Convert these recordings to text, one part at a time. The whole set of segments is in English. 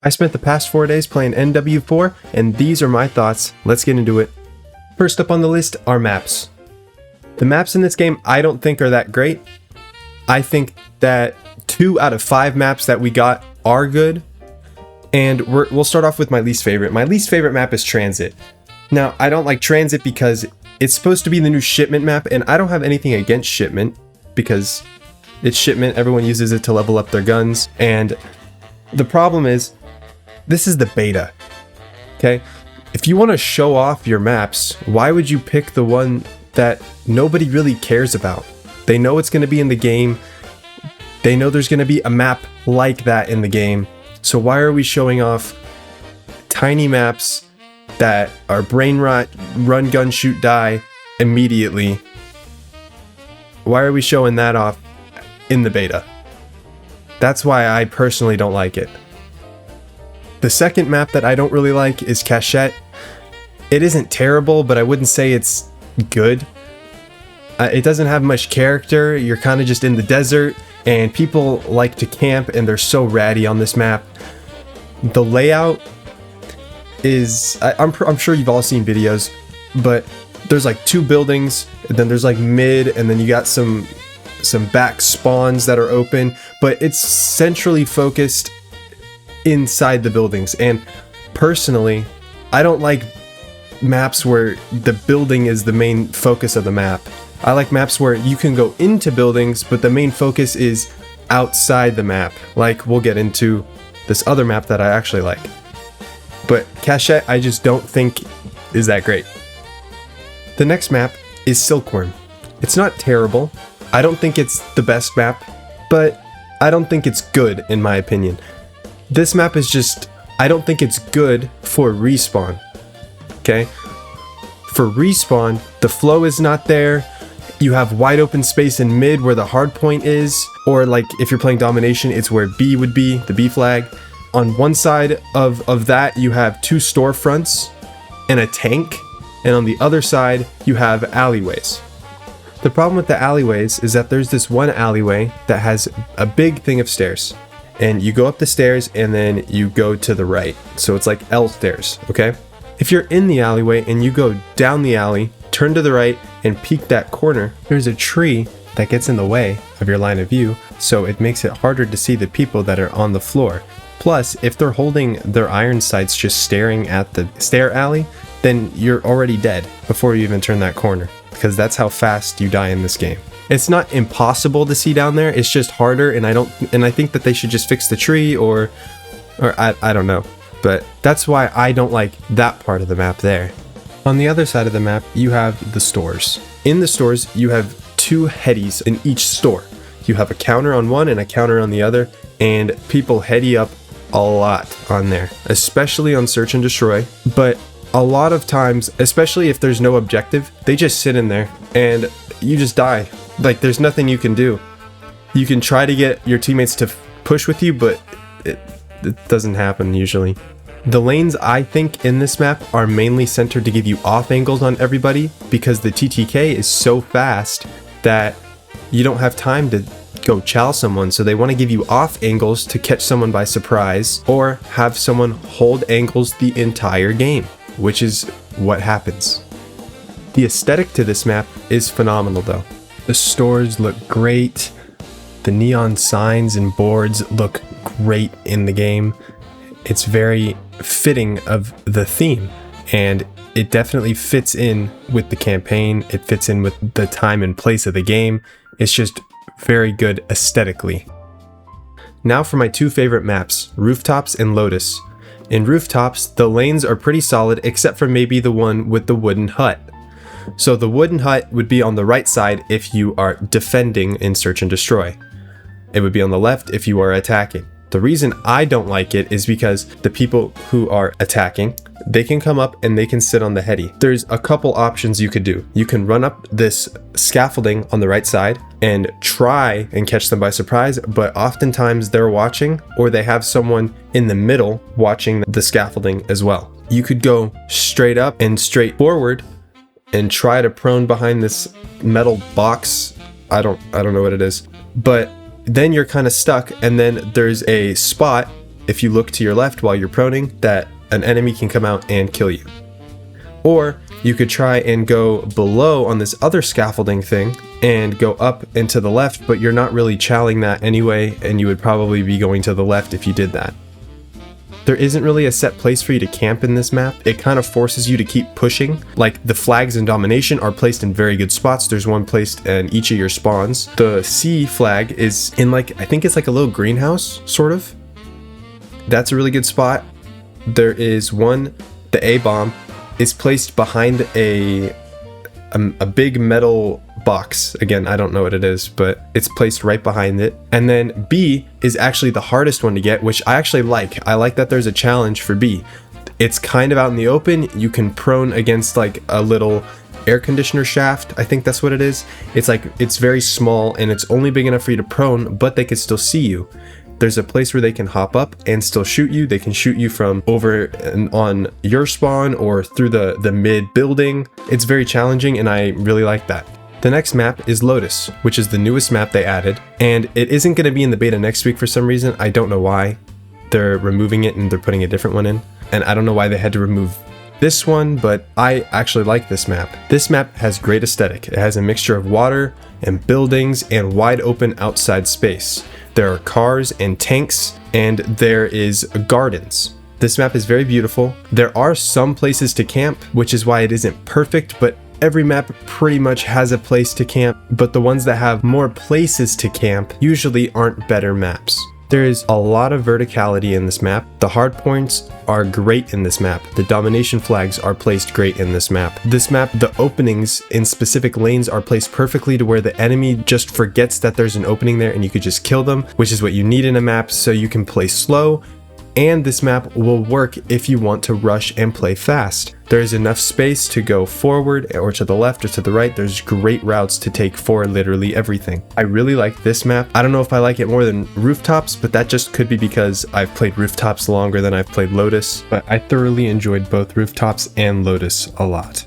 I spent the past 4 days playing MW4, and these are my thoughts. Let's get into it. First up on the list are maps. The maps in this game I don't think are that great. I think that 2 out of 5 maps that we got are good. And we'll start off with my least favorite. My least favorite map is Transit. Now, I don't like Transit because it's supposed to be the new Shipment map, and I don't have anything against Shipment because it's Shipment, everyone uses it to level up their guns, and the problem is, this is the beta, okay? If you want to show off your maps, why would you pick the one that nobody really cares about? They know it's going to be in the game, they know there's going to be a map like that in the game, so why are we showing off tiny maps that are brain rot, run, gun, shoot, die immediately? Why are we showing that off in the beta? That's why I personally don't like it. The second map that I don't really like is Cachette. It isn't terrible, but I wouldn't say it's good. It doesn't have much character. You're kind of just in the desert, and people like to camp, and they're so ratty on this map. The layout is... I'm sure you've all seen videos, but there's like 2 buildings, and then there's like mid, and then you got some back spawns that are open, but it's centrally focused inside the buildings. And personally, I don't like maps where the building is the main focus of the map. I like maps where you can go into buildings, but the main focus is outside the map. Like, we'll get into this other map that I actually like. But Cachette, I just don't think is that great. The next map is Silkworm. It's not terrible. I don't think it's the best map, but I don't think it's good in my opinion. This map is just, I don't think it's good for respawn, okay? For respawn, the flow is not there. You have wide open space in mid where the hard point is, or like if you're playing domination, it's where B would be, the B flag. On one side of that, you have 2 storefronts and a tank, and on the other side, you have alleyways. The problem with the alleyways is that there's this one alleyway that has a big thing of stairs. And you go up the stairs and then you go to the right. So it's like L stairs, okay? If you're in the alleyway and you go down the alley, turn to the right and peek that corner, there's a tree that gets in the way of your line of view, so it makes it harder to see the people that are on the floor. Plus, if they're holding their iron sights just staring at the stair alley, then you're already dead before you even turn that corner, because that's how fast you die in this game. It's not impossible to see down there, it's just harder, and I think that they should just fix the tree or I don't know. But that's why I don't like that part of the map there. On the other side of the map, you have the stores. In the stores, you have 2 headies in each store. You have a counter on one and a counter on the other, and people heady up a lot on there, especially on search and destroy. But a lot of times, especially if there's no objective, they just sit in there and you just die. Like, there's nothing you can do. You can try to get your teammates to push with you, but it doesn't happen usually. The lanes, I think, in this map are mainly centered to give you off angles on everybody, because the TTK is so fast that you don't have time to go chow someone, so they want to give you off angles to catch someone by surprise, or have someone hold angles the entire game, which is what happens. The aesthetic to this map is phenomenal though. The stores look great, the neon signs and boards look great in the game. It's very fitting of the theme, and it definitely fits in with the campaign, it fits in with the time and place of the game. It's just very good aesthetically. Now for my 2 favorite maps, Rooftops and Lotus. In Rooftops, the lanes are pretty solid except for maybe the one with the wooden hut. So the wooden hut would be on the right side if you are defending in search and destroy. It would be on the left if you are attacking. The reason I don't like it is because the people who are attacking, they can come up and they can sit on the heady. There's a couple options you could do. You can run up this scaffolding on the right side and try and catch them by surprise, but oftentimes they're watching, or they have someone in the middle watching the scaffolding as well. You could go straight up and straight forward and try to prone behind this metal box. I don't know what it is, but then you're kind of stuck, and then there's a spot if you look to your left while you're proning, that an enemy can come out and kill you. Or you could try and go below on this other scaffolding thing and go up and to the left, but you're not really chowing that anyway, and you would probably be going to the left if you did that. There isn't really a set place for you to camp in this map. It kind of forces you to keep pushing. Like, the flags in domination are placed in very good spots. There's one placed in each of your spawns. The C flag is in, like, I think it's like a little greenhouse, sort of. That's a really good spot. There is one, the A bomb is placed behind a big metal box. Again, I don't know what it is, but it's placed right behind it. And then B is actually the hardest one to get, which I actually like. I like that there's a challenge for B. It's kind of out in the open. You can prone against like a little air conditioner shaft. I think that's what it is. It's very small and it's only big enough for you to prone, but they can still see you. There's a place where they can hop up and still shoot you. They can shoot you from over and on your spawn or through the mid building. It's very challenging and I really like that. The next map is Lotus, which is the newest map they added, and it isn't going to be in the beta next week for some reason. I don't know why. They're removing it and they're putting a different one in, and I don't know why they had to remove this one, but I actually like this map. This map has great aesthetic. It has a mixture of water and buildings and wide open outside space. There are cars and tanks, and there is gardens. This map is very beautiful. There are some places to camp, which is why it isn't perfect, but every map pretty much has a place to camp, but the ones that have more places to camp usually aren't better maps. There is a lot of verticality in this map. The hard points are great in this map. The domination flags are placed great in this map. This map, the openings in specific lanes are placed perfectly to where the enemy just forgets that there's an opening there and you could just kill them, which is what you need in a map so you can play slow. And this map will work if you want to rush and play fast. There is enough space to go forward or to the left or to the right. There's great routes to take for literally everything. I really like this map. I don't know if I like it more than Rooftops, but that just could be because I've played Rooftops longer than I've played Lotus, but I thoroughly enjoyed both Rooftops and Lotus a lot.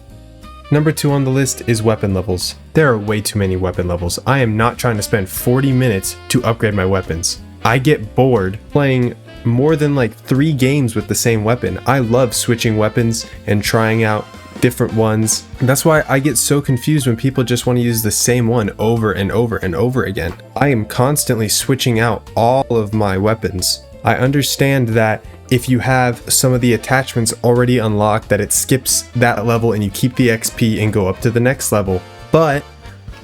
Number 2 on the list is weapon levels. There are way too many weapon levels. I am not trying to spend 40 minutes to upgrade my weapons. I get bored playing more than like 3 games with the same weapon. I love switching weapons and trying out different ones. And that's why I get so confused when people just want to use the same one over and over and over again. I am constantly switching out all of my weapons. I understand that if you have some of the attachments already unlocked, that it skips that level and you keep the XP and go up to the next level. But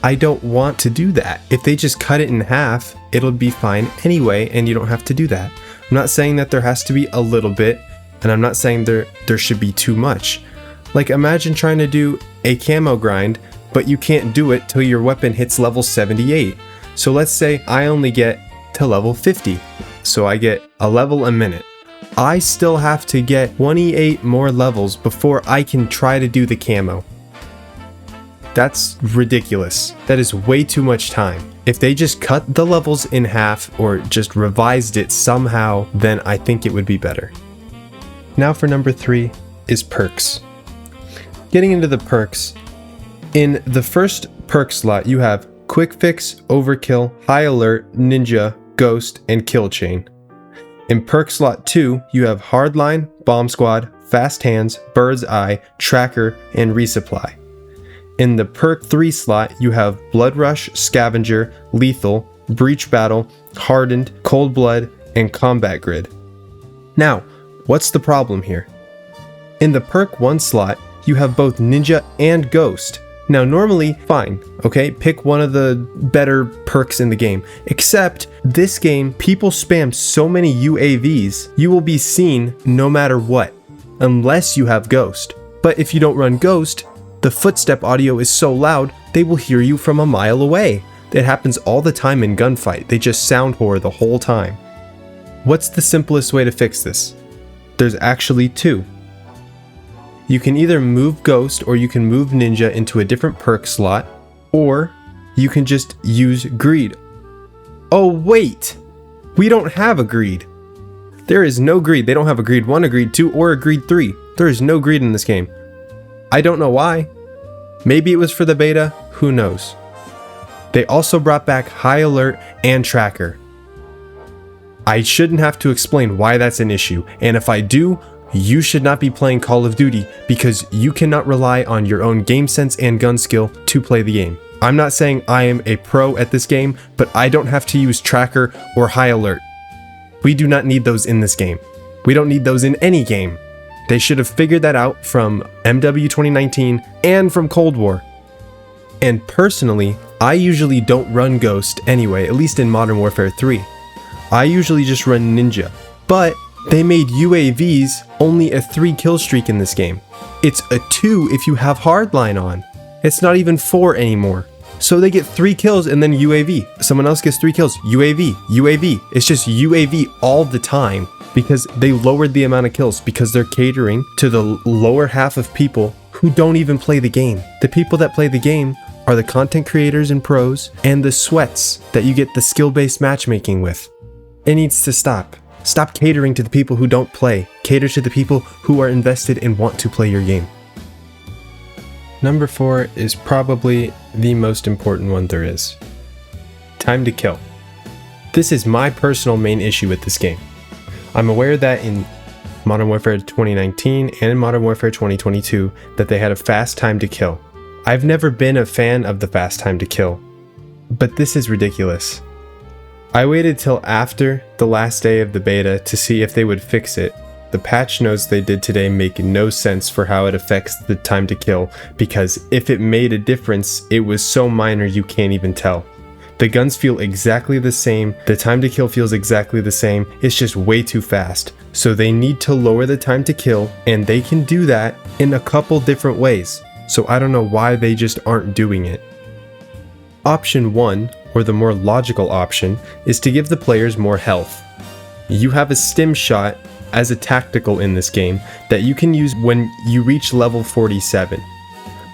I don't want to do that. If they just cut it in half, it'll be fine anyway, and you don't have to do that. I'm not saying that there has to be a little bit, and I'm not saying there should be too much. Like, imagine trying to do a camo grind, but you can't do it till your weapon hits level 78. So let's say I only get to level 50, so I get a level a minute. I still have to get 28 more levels before I can try to do the camo. That's ridiculous. That is way too much time. If they just cut the levels in half or just revised it somehow, then I think it would be better. Now for number 3 is perks. Getting into the perks, in the first perk slot you have Quick Fix, Overkill, High Alert, Ninja, Ghost, and Kill Chain. In perk slot 2 you have Hardline, Bomb Squad, Fast Hands, Bird's Eye, Tracker, and Resupply. In the perk 3 slot, you have Blood Rush, Scavenger, Lethal, Breach Battle, Hardened, Cold Blood, and Combat Grid. Now, what's the problem here? In the perk 1 slot, you have both Ninja and Ghost. Now normally, fine, okay, pick one of the better perks in the game. Except, this game, people spam so many UAVs, you will be seen no matter what, unless you have Ghost. But if you don't run Ghost, the footstep audio is so loud, they will hear you from a mile away. It happens all the time in gunfight. They just sound whore the whole time. What's the simplest way to fix this? There's actually 2. You can either move Ghost or you can move Ninja into a different perk slot, or you can just use Greed. Oh wait! We don't have a Greed. There is no Greed. They don't have a Greed 1, a Greed 2, or a Greed 3. There is no Greed in this game. I don't know why. Maybe it was for the beta, who knows. They also brought back High Alert and Tracker. I shouldn't have to explain why that's an issue, and if I do, you should not be playing Call of Duty because you cannot rely on your own game sense and gun skill to play the game. I'm not saying I am a pro at this game, but I don't have to use tracker or high alert. We do not need those in this game. We don't need those in any game. They should have figured that out from MW 2019 and from Cold War. And personally, I usually don't run Ghost anyway, at least in Modern Warfare 3. I usually just run Ninja, but they made UAVs only a 3 kill streak in this game. It's a 2 if you have Hardline on. It's not even 4 anymore. So they get 3 kills and then UAV. Someone else gets 3 kills, UAV, UAV. It's just UAV all the time because they lowered the amount of kills because they're catering to the lower half of people who don't even play the game. The people that play the game are the content creators and pros and the sweats that you get the skill-based matchmaking with. It needs to stop. Stop catering to the people who don't play. Cater to the people who are invested and want to play your game. Number 4 is probably the most important one there is. Time to kill. This is my personal main issue with this game. I'm aware that in Modern Warfare 2019 and in Modern Warfare 2022 that they had a fast time to kill. I've never been a fan of the fast time to kill, but this is ridiculous. I waited till after the last day of the beta to see if they would fix it. The patch notes they did today make no sense for how it affects the time to kill, because if it made a difference, it was so minor you can't even tell. The guns feel exactly the same, the time to kill feels exactly the same, it's just way too fast. So they need to lower the time to kill, and they can do that in a couple different ways. So I don't know why they just aren't doing it. Option 1, or the more logical option, is to give the players more health. You have a stim shot as a tactical in this game that you can use when you reach level 47.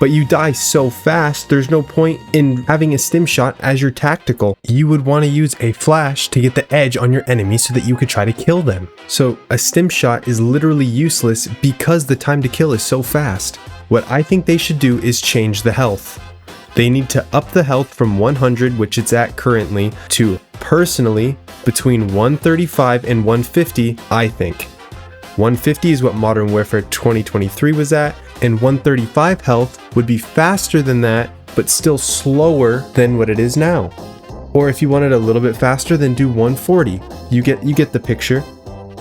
But you die so fast, there's no point in having a stim shot as your tactical. You would want to use a flash to get the edge on your enemy so that you could try to kill them. So a stim shot is literally useless because the time to kill is so fast. What I think they should do is change the health. They need to up the health from 100, which it's at currently, to personally between 135 and 150, I think. 150 is what Modern Warfare 2023 was at, and 135 health would be faster than that, but still slower than what it is now. Or if you want it a little bit faster, then do 140. You get the picture.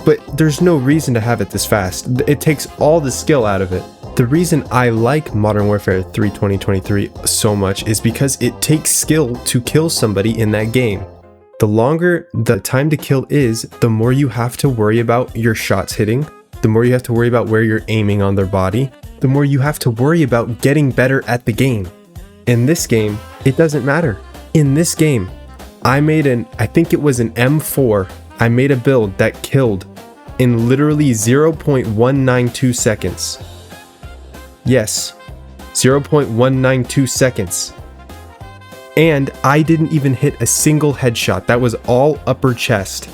But there's no reason to have it this fast. It takes all the skill out of it. The reason I like Modern Warfare 3 2023 so much is because it takes skill to kill somebody in that game. The longer the time to kill is, the more you have to worry about your shots hitting, the more you have to worry about where you're aiming on their body, the more you have to worry about getting better at the game. In this game, it doesn't matter. In this game, I think it was an M4, I made a build that killed in literally 0.192 seconds. Yes, 0.192 seconds. And I didn't even hit a single headshot. That was all upper chest.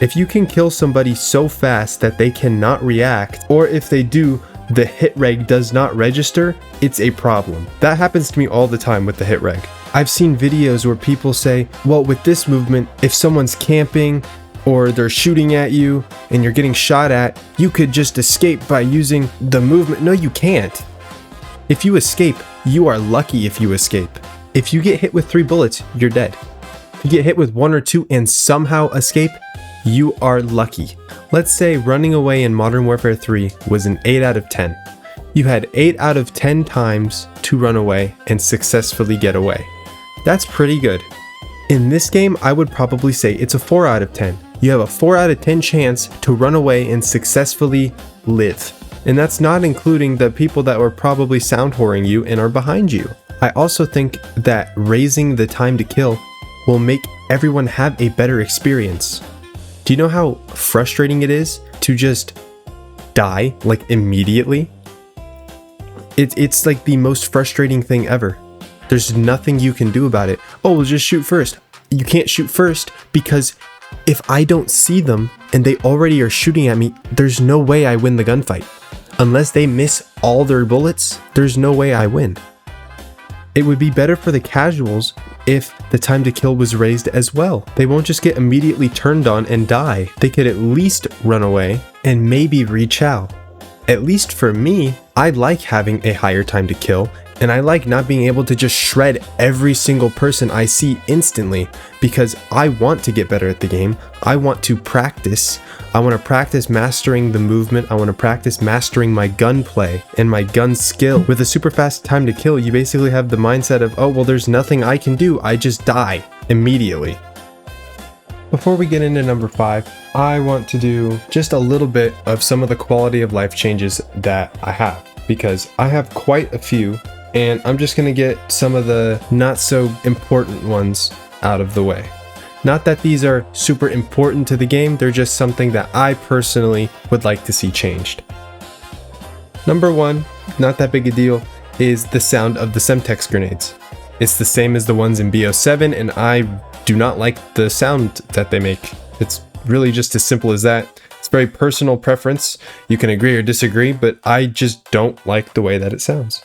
If you can kill somebody so fast that they cannot react, or if they do, the hit reg does not register, it's a problem. That happens to me all the time with the hit reg. I've seen videos where people say, well, with this movement, if someone's camping or they're shooting at you and you're getting shot at, you could just escape by using the movement. No, you can't. If you escape, you are lucky if you escape. If you get hit with 3 bullets, you're dead. If you get hit with 1 or 2 and somehow escape, you are lucky. Let's say running away in Modern Warfare 3 was an 8 out of 10. You had 8 out of 10 times to run away and successfully get away. That's pretty good. In this game, I would probably say it's a 4 out of 10. You have a 4 out of 10 chance to run away and successfully live. And that's not including the people that were probably sound whoring you and are behind you. I also think that raising the time to kill will make everyone have a better experience. Do you know how frustrating it is to just die, like immediately? It's like the most frustrating thing ever. There's nothing you can do about it. Oh, we'll just shoot first. You can't shoot first because if I don't see them and they already are shooting at me, there's no way I win the gunfight. Unless they miss all their bullets, there's no way I win. It would be better for the casuals if the time to kill was raised as well. They won't just get immediately turned on and die. They could at least run away and maybe rechow. At least for me, I like having a higher time to kill, and I like not being able to just shred every single person I see instantly, because I want to get better at the game. I want to practice. I want to practice mastering the movement. I want to practice mastering my gunplay and my gun skill. With a super fast time to kill, you basically have the mindset of, oh, well, there's nothing I can do. I just die immediately. Before we get into number 5, I want to do just a little bit of some of the quality of life changes that I have, because I have quite a few, and I'm just going to get some of the not so important ones out of the way. Not that these are super important to the game, they're just something that I personally would like to see changed. Number 1, not that big a deal, is the sound of the Semtex grenades. It's the same as the ones in BO7, and I do not like the sound that they make. It's really just as simple as that. It's very personal preference. You can agree or disagree, but I just don't like the way that it sounds.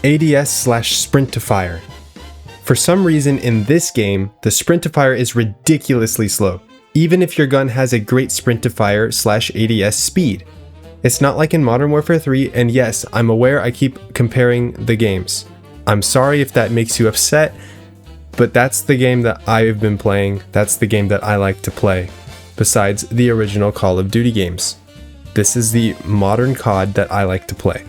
ADS/sprint to fire. For some reason in this game, the sprint to fire is ridiculously slow, even if your gun has a great sprint to fire /ADS speed. It's not like in Modern Warfare 3, and yes, I'm aware I keep comparing the games. I'm sorry if that makes you upset, but that's the game that I've been playing. That's the game that I like to play, besides the original Call of Duty games. This is the modern COD that I like to play.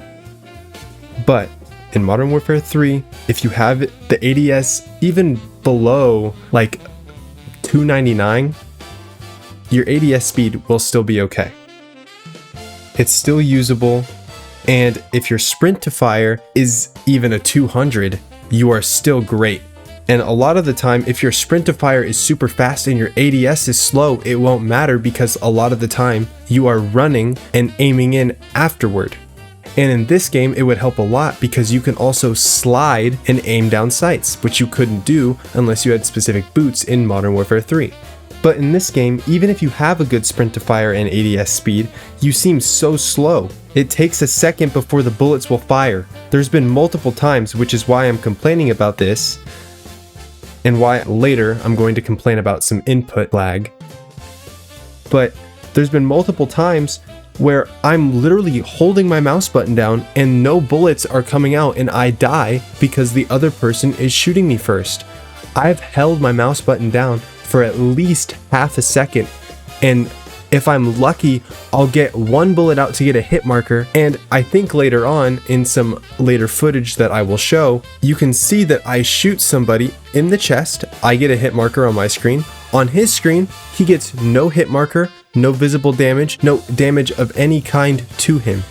But in Modern Warfare 3, if you have the ADS even below like 299, your ADS speed will still be okay. It's still usable, and if your sprint to fire is even a 200, you are still great. And a lot of the time, if your sprint to fire is super fast and your ADS is slow, it won't matter, because a lot of the time you are running and aiming in afterward. And in this game, it would help a lot because you can also slide and aim down sights, which you couldn't do unless you had specific boots in Modern Warfare 3. But in this game, even if you have a good sprint to fire and ADS speed, you seem so slow. It takes a second before the bullets will fire. There's been multiple times, which is why I'm complaining about this, and why later I'm going to complain about some input lag. But there's been multiple times where I'm literally holding my mouse button down and no bullets are coming out and I die because the other person is shooting me first. I've held my mouse button down for at least half a second, and if I'm lucky, I'll get one bullet out to get a hit marker, and I think later on, in some later footage that I will show, you can see that I shoot somebody in the chest, I get a hit marker on my screen. On his screen, he gets no hit marker, no visible damage, no damage of any kind to him.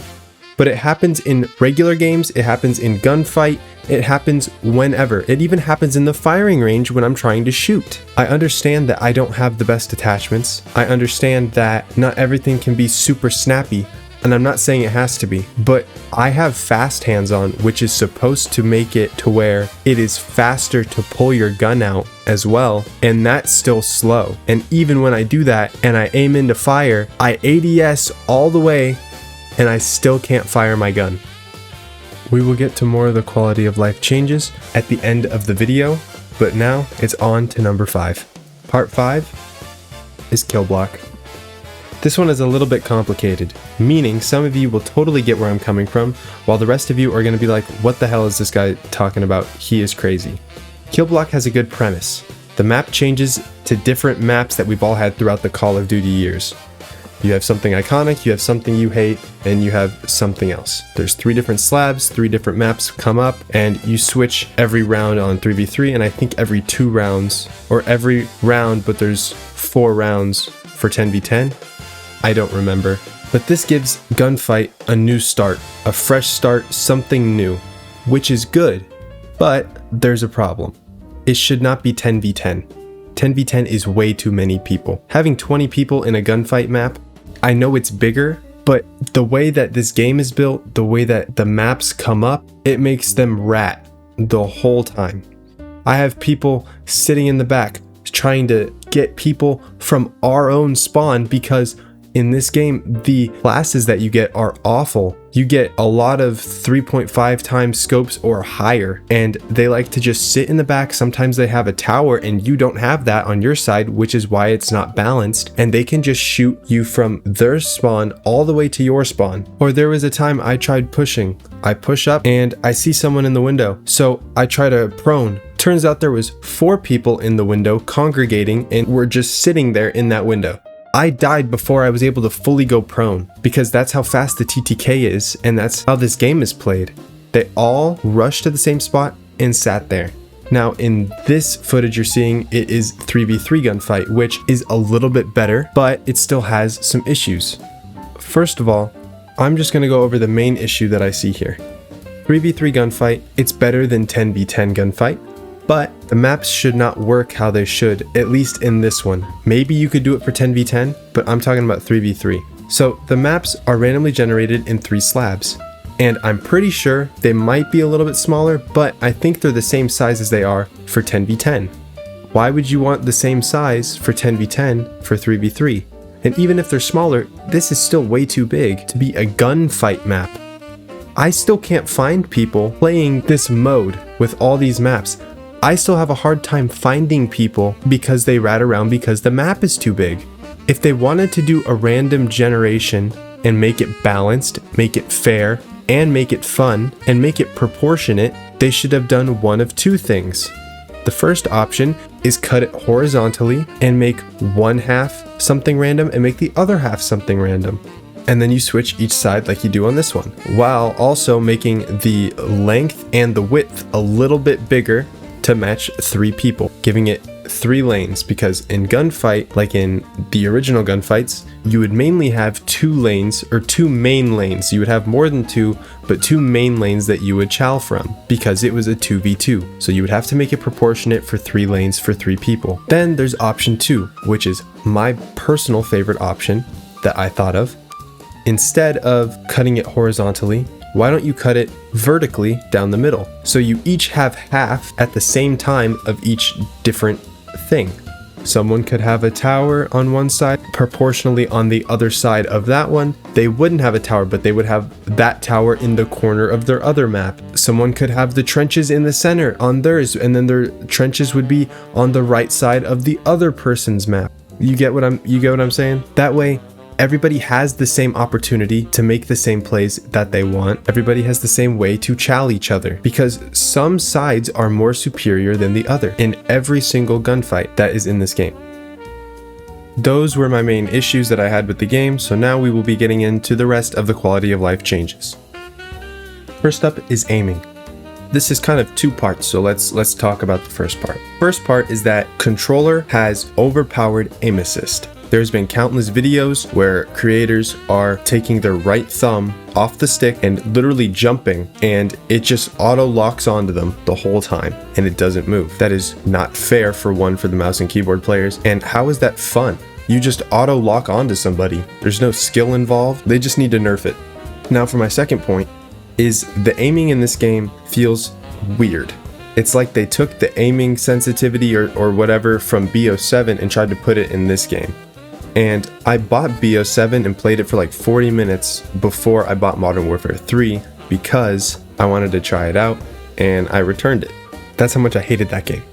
But it happens in regular games, it happens in gunfight, it happens whenever. It even happens in the firing range when I'm trying to shoot. I understand that I don't have the best attachments. I understand that not everything can be super snappy, and I'm not saying it has to be, but I have fast hands on, which is supposed to make it to where it is faster to pull your gun out as well, and that's still slow. And even when I do that and I aim in to fire, I ADS all the way and I still can't fire my gun. We will get to more of the quality of life changes at the end of the video, but now it's on to number 5. Part 5 is kill block. This one is a little bit complicated, meaning some of you will totally get where I'm coming from, while the rest of you are going to be like, what the hell is this guy talking about? He is crazy. Kill block has a good premise. The map changes to different maps that we've all had throughout the Call of Duty years. You have something iconic, you have something you hate, and you have something else. There's 3 different slabs, 3 different maps come up, and you switch every round on 3v3, and I think every 2 rounds, or every round, but there's 4 rounds for 10v10. I don't remember. But this gives gunfight a new start, a fresh start, something new, which is good, but there's a problem. It should not be 10v10. 10v10 is way too many people. Having 20 people in a gunfight map, I know it's bigger, but the way that this game is built, the way that the maps come up, it makes them rat the whole time. I have people sitting in the back trying to get people from our own spawn because In this game, the classes that you get are awful. You get a lot of 3.5 times scopes or higher, and they like to just sit in the back. Sometimes they have a tower and you don't have that on your side, which is why it's not balanced, and they can just shoot you from their spawn all the way to your spawn. Or there was a time I tried pushing. I push up and I see someone in the window, so I try to prone. Turns out there was 4 people in the window congregating and were just sitting there in that window. I died before I was able to fully go prone, because that's how fast the TTK is, and that's how this game is played. They all rushed to the same spot and sat there. Now in this footage you're seeing, it is 3v3 gunfight, which is a little bit better, but it still has some issues. First of all, I'm just going to go over the main issue that I see here. 3v3 gunfight, it's better than 10v10 gunfight. But the maps should not work how they should, at least in this one. Maybe you could do it for 10v10, but I'm talking about 3v3. So the maps are randomly generated in 3 slabs, and I'm pretty sure they might be a little bit smaller, but I think they're the same size as they are for 10v10. Why would you want the same size for 10v10 for 3v3? And even if they're smaller, this is still way too big to be a gunfight map. I still can't find people playing this mode with all these maps. I still have a hard time finding people because they rat around because the map is too big. If they wanted to do a random generation and make it balanced, make it fair, and make it fun, and make it proportionate, they should have done one of 2 things. The first option is cut it horizontally and make one half something random and make the other half something random. And then you switch each side like you do on this one, while also making the length and the width a little bit bigger to match 3 people, giving it 3 lanes, because in gunfight, like in the original gunfights, you would mainly have 2 lanes or 2 main lanes. You would have more than 2, but 2 main lanes that you would chow from, because it was a 2v2. So you would have to make it proportionate for 3 lanes for 3 people. Then there's option 2, which is my personal favorite option that I thought of. Instead of cutting it horizontally, why don't you cut it vertically down the middle? So you each have half at the same time of each different thing. Someone could have a tower on one side, proportionally on the other side of that one. They wouldn't have a tower, but they would have that tower in the corner of their other map. Someone could have the trenches in the center on theirs, and then their trenches would be on the right side of the other person's map. You get what I'm saying? That way, everybody has the same opportunity to make the same plays that they want. Everybody has the same way to chow each other, because some sides are more superior than the other in every single gunfight that is in this game. Those were my main issues that I had with the game, so now we will be getting into the rest of the quality of life changes. First up is aiming. This is kind of 2 parts, so let's talk about the first part. First part is that controller has overpowered aim assist. There's been countless videos where creators are taking their right thumb off the stick and literally jumping, and it just auto locks onto them the whole time and it doesn't move. That is not fair for the mouse and keyboard players. And how is that fun? You just auto lock onto somebody. There's no skill involved. They just need to nerf it. Now for my second point is the aiming in this game feels weird. It's like they took the aiming sensitivity or whatever from BO7 and tried to put it in this game. And I bought BO7 and played it for like 40 minutes before I bought Modern Warfare 3 because I wanted to try it out, and I returned it. That's how much I hated that game.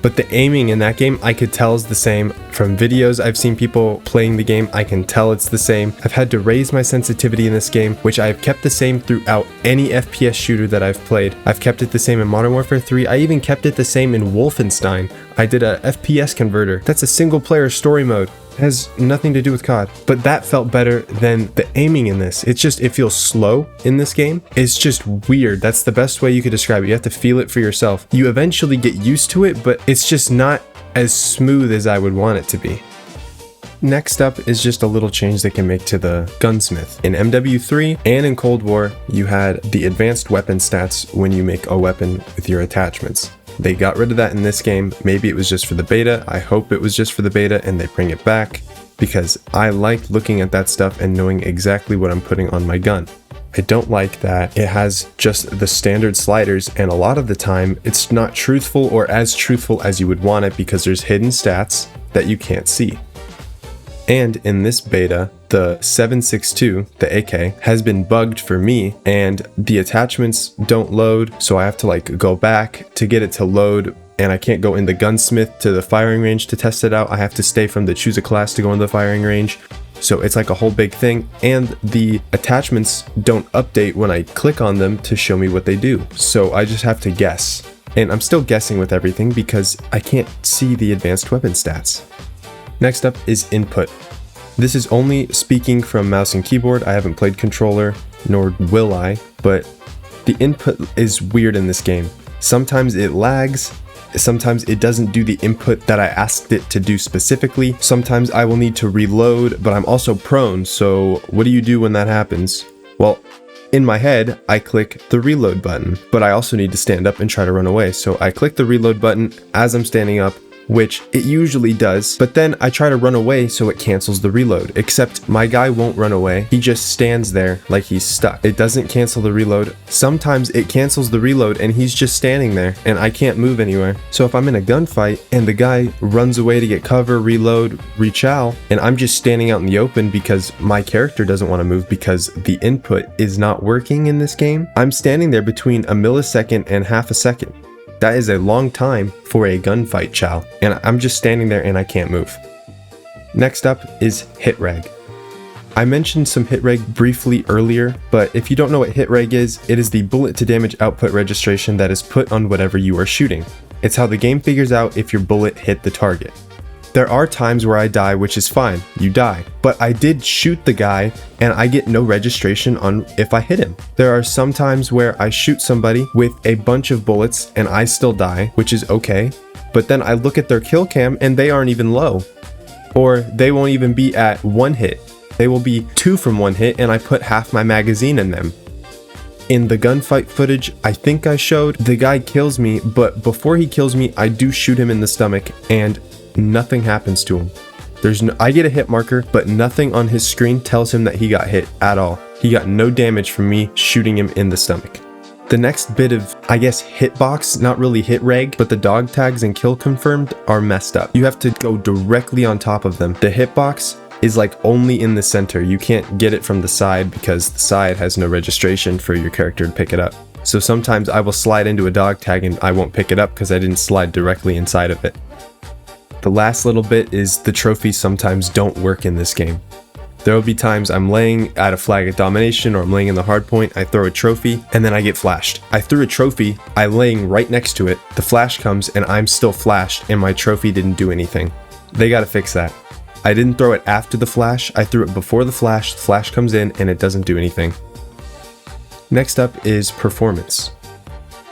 But the aiming in that game, I could tell is the same. From videos I've seen people playing the game, I can tell it's the same. I've had to raise my sensitivity in this game, which I've kept the same throughout any FPS shooter that I've played. I've kept it the same in Modern Warfare 3. I even kept it the same in Wolfenstein. I did a FPS converter. That's a single player story mode. It has nothing to do with COD. But that felt better than the aiming in this. It feels slow in this game. It's just weird. That's the best way you could describe it. You have to feel it for yourself. You eventually get used to it, but it's just not as smooth as I would want it to be. Next up is just a little change they can make to the Gunsmith. In MW3 and in Cold War, you had the advanced weapon stats when you make a weapon with your attachments. They got rid of that in this game. Maybe it was just for the beta. I hope it was just for the beta and they bring it back, because I like looking at that stuff and knowing exactly what I'm putting on my gun. I don't like that it has just the standard sliders, and a lot of the time it's not truthful or as truthful as you would want it because there's hidden stats that you can't see. And in this beta, the 7.62, the AK, has been bugged for me, and the attachments don't load, so I have to like go back to get it to load, and I can't go in the Gunsmith to the firing range to test it out. I have to stay from the choose a class to go in the firing range. So it's like a whole big thing, and the attachments don't update when I click on them to show me what they do. So I just have to guess. And I'm still guessing with everything because I can't see the advanced weapon stats. Next up is input. This is only speaking from mouse and keyboard. I haven't played controller, nor will I, but the input is weird in this game. Sometimes it lags. Sometimes it doesn't do the input that I asked it to do specifically. Sometimes I will need to reload, but I'm also prone, so what do you do when that happens? Well, in my head, I click the reload button, but I also need to stand up and try to run away. So I click the reload button as I'm standing up, which it usually does, but then I try to run away so it cancels the reload, except my guy won't run away. He just stands there like he's stuck. It doesn't cancel the reload. Sometimes it cancels the reload and he's just standing there and I can't move anywhere. So if I'm in a gunfight and the guy runs away to get cover, reload, rechow, and I'm just standing out in the open because my character doesn't want to move because the input is not working in this game, I'm standing there between a millisecond and half a second. That is a long time for a gunfight, chow, and I'm just standing there and I can't move. Next up is hit reg. I mentioned some hit reg briefly earlier, but if you don't know what hit reg is, it is the bullet to damage output registration that is put on whatever you are shooting. It's how the game figures out if your bullet hit the target. There are times where I die, which is fine, you die, but I did shoot the guy and I get no registration on if I hit him. There are some times where I shoot somebody with a bunch of bullets and I still die, which is okay, but then I look at their kill cam and they aren't even low, or they won't even be at 1 hit. They will be 2 from 1 hit and I put half my magazine in them. In the gunfight footage I think I showed, the guy kills me, but before he kills me, I do shoot him in the stomach and nothing happens to him. I get a hit marker, but nothing on his screen tells him that he got hit at all. He got no damage from me shooting him in the stomach. The next bit of, I guess, hitbox, not really hit reg, but the dog tags and kill confirmed are messed up. You have to go directly on top of them. The hitbox is like only in the center. You can't get it from the side because the side has no registration for your character to pick it up. So sometimes I will slide into a dog tag and I won't pick it up because I didn't slide directly inside of it. The last little bit is the trophies sometimes don't work in this game. There will be times I'm laying at a flag of domination or I'm laying in the hard point, I throw a trophy, and then I get flashed. I threw a trophy, I'm laying right next to it, the flash comes and I'm still flashed and my trophy didn't do anything. They gotta fix that. I didn't throw it after the flash, I threw it before the flash comes in and it doesn't do anything. Next up is performance.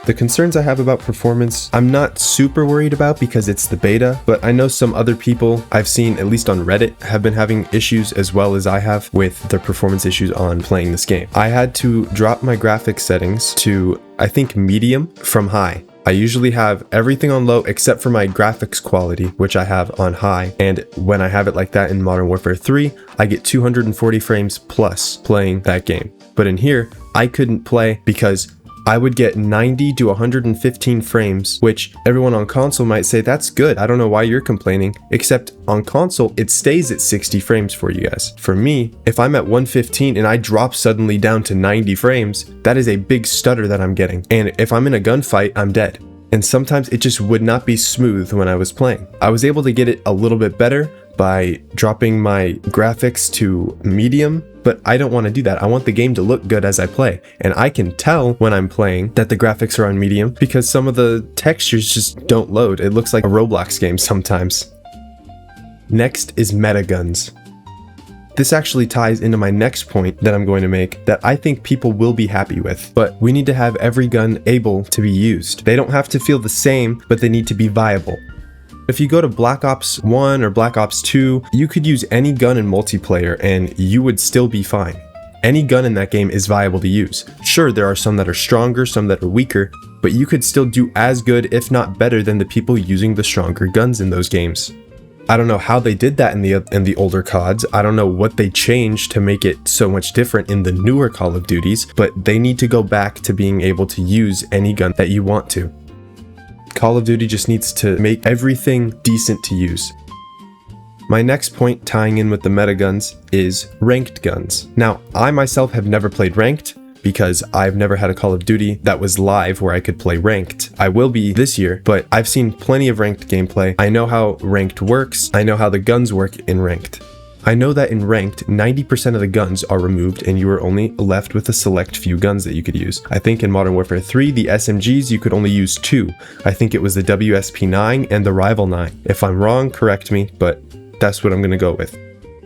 The concerns I have about performance, I'm not super worried about because it's the beta, but I know some other people I've seen, at least on Reddit, have been having issues as well as I have with their performance issues on playing this game. I had to drop my graphics settings to, I think, medium from high. I usually have everything on low except for my graphics quality, which I have on high, and when I have it like that in Modern Warfare 3, I get 240 frames plus playing that game. But in here, I couldn't play because I would get 90 to 115 frames, which everyone on console might say that's good. I don't know why you're complaining, except on console, it stays at 60 frames for you guys. For me, if I'm at 115 and I drop suddenly down to 90 frames, that is a big stutter that I'm getting. And if I'm in a gunfight, I'm dead. And sometimes it just would not be smooth when I was playing. I was able to get it a little bit better by dropping my graphics to medium, but I don't want to do that. I want the game to look good as I play. And I can tell when I'm playing that the graphics are on medium because some of the textures just don't load. It looks like a Roblox game sometimes. Next is meta guns. This actually ties into my next point that I'm going to make that I think people will be happy with, but we need to have every gun able to be used. They don't have to feel the same, but they need to be viable. If you go to Black Ops 1 or Black Ops 2, you could use any gun in multiplayer and you would still be fine. Any gun in that game is viable to use. Sure, there are some that are stronger, some that are weaker, but you could still do as good, if not better, than the people using the stronger guns in those games. I don't know how they did that in the older CODs. I don't know what they changed to make it so much different in the newer Call of Duties, but they need to go back to being able to use any gun that you want to. Call of Duty just needs to make everything decent to use. My next point tying in with the meta guns is ranked guns. Now, I myself have never played ranked because I've never had a Call of Duty that was live where I could play ranked. I will be this year, but I've seen plenty of ranked gameplay. I know how ranked works. I know how the guns work in ranked. I know that in ranked, 90% of the guns are removed and you are only left with a select few guns that you could use. I think in Modern Warfare 3, the SMGs, you could only use 2. I think it was the WSP-9 and the Rival 9. If I'm wrong, correct me, but that's what I'm gonna go with.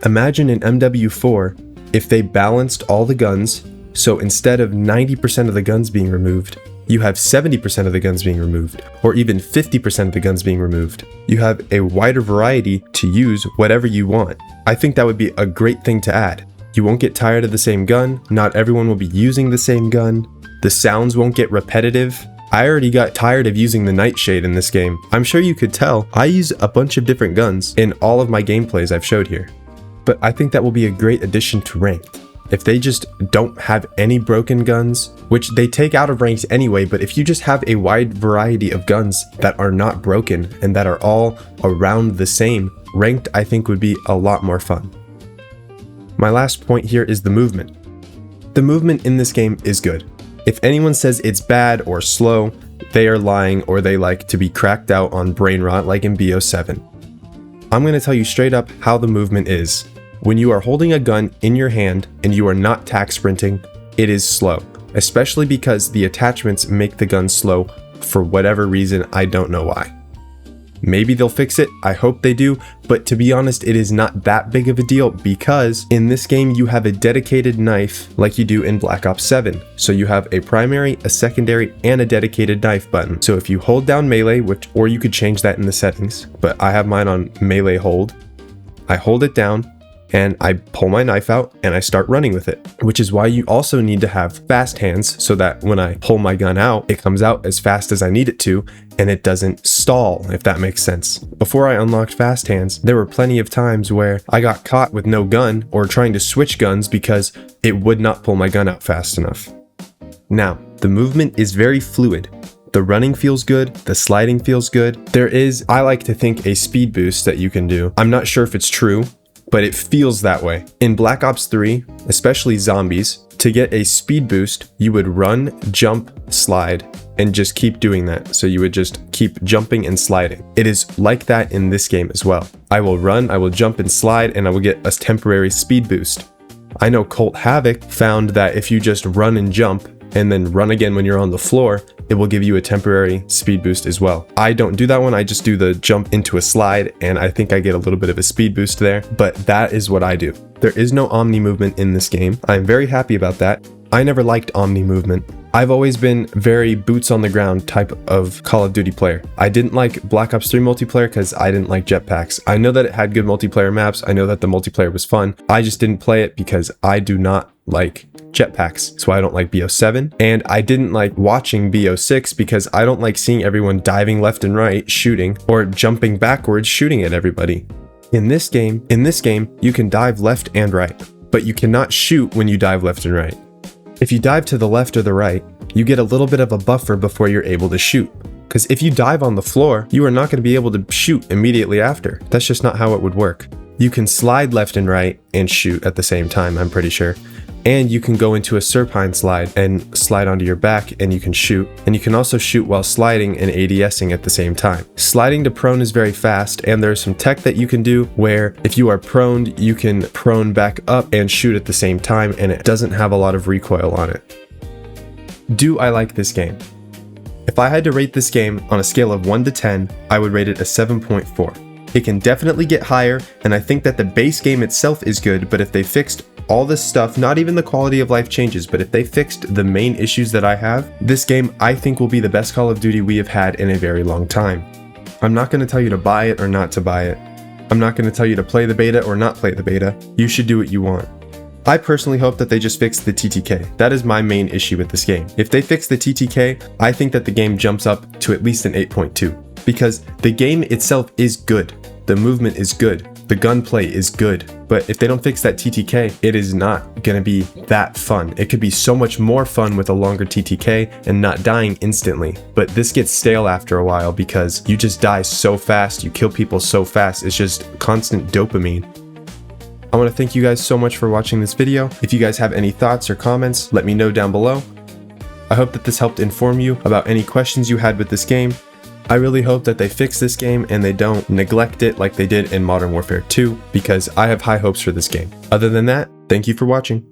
Imagine in MW4 if they balanced all the guns, so instead of 90% of the guns being removed, you have 70% of the guns being removed, or even 50% of the guns being removed. You have a wider variety to use whatever you want. I think that would be a great thing to add. You won't get tired of the same gun, not everyone will be using the same gun, the sounds won't get repetitive. I already got tired of using the Nightshade in this game. I'm sure you could tell, I use a bunch of different guns in all of my gameplays I've showed here. But I think that will be a great addition to Ranked. If they just don't have any broken guns, which they take out of ranked anyway, but if you just have a wide variety of guns that are not broken and that are all around the same, ranked I think would be a lot more fun. My last point here is the movement. The movement in this game is good. If anyone says it's bad or slow, they are lying or they like to be cracked out on brain rot like in BO7. I'm going to tell you straight up how the movement is. When you are holding a gun in your hand and you are not tack sprinting, it is slow, especially because the attachments make the gun slow for whatever reason, I don't know why. Maybe they'll fix it, I hope they do, but to be honest, it is not that big of a deal because in this game you have a dedicated knife like you do in Black Ops 7. So you have a primary, a secondary, and a dedicated knife button. So if you hold down melee, or you could change that in the settings, but I have mine on melee hold, I hold it down, and I pull my knife out and I start running with it, which is why you also need to have fast hands so that when I pull my gun out, it comes out as fast as I need it to and it doesn't stall, if that makes sense. Before I unlocked fast hands, there were plenty of times where I got caught with no gun or trying to switch guns because it would not pull my gun out fast enough. Now, the movement is very fluid. The running feels good, the sliding feels good. There is, I like to think, a speed boost that you can do. I'm not sure if it's true, but it feels that way. In Black Ops 3, especially zombies, to get a speed boost, you would run, jump, slide, and just keep doing that. So you would just keep jumping and sliding. It is like that in this game as well. I will run, I will jump and slide, and I will get a temporary speed boost. I know Colt Havoc found that if you just run and jump, and then run again when you're on the floor, it will give you a temporary speed boost as well. I don't do that one, I just do the jump into a slide, and I think I get a little bit of a speed boost there, but that is what I do. There is no Omni movement in this game. I'm very happy about that. I never liked Omni movement. I've always been very boots on the ground type of Call of Duty player. I didn't like Black Ops 3 multiplayer because I didn't like jetpacks. I know that it had good multiplayer maps. I know that the multiplayer was fun. I just didn't play it because I do not like jetpacks. That's why I don't like BO7. And I didn't like watching BO6 because I don't like seeing everyone diving left and right, shooting, or jumping backwards, shooting at everybody. In this game, you can dive left and right, but you cannot shoot when you dive left and right. If you dive to the left or the right, you get a little bit of a buffer before you're able to shoot. Because if you dive on the floor, you are not going to be able to shoot immediately after. That's just not how it would work. You can slide left and right and shoot at the same time, I'm pretty sure. And you can go into a supine slide and slide onto your back and you can shoot. And you can also shoot while sliding and ADSing at the same time. Sliding to prone is very fast, and there's some tech that you can do where if you are proned, you can prone back up and shoot at the same time, and it doesn't have a lot of recoil on it. Do I like this game? If I had to rate this game on a scale of 1 to 10, I would rate it a 7.4. It can definitely get higher, and I think that the base game itself is good, but if they fixed all this stuff, not even the quality of life changes, but if they fixed the main issues that I have, this game I think will be the best Call of Duty we have had in a very long time. I'm not going to tell you to buy it or not to buy it. I'm not going to tell you to play the beta or not play the beta. You should do what you want. I personally hope that they just fix the TTK. That is my main issue with this game. If they fix the TTK, I think that the game jumps up to at least an 8.2. Because the game itself is good. The movement is good. The gunplay is good, but if they don't fix that TTK, it is not gonna be that fun. It could be so much more fun with a longer TTK and not dying instantly, but this gets stale after a while because you just die so fast, you kill people so fast, it's just constant dopamine. I want to thank you guys so much for watching this video. If you guys have any thoughts or comments, let me know down below. I hope that this helped inform you about any questions you had with this game. I really hope that they fix this game and they don't neglect it like they did in Modern Warfare 2, because I have high hopes for this game. Other than that, thank you for watching.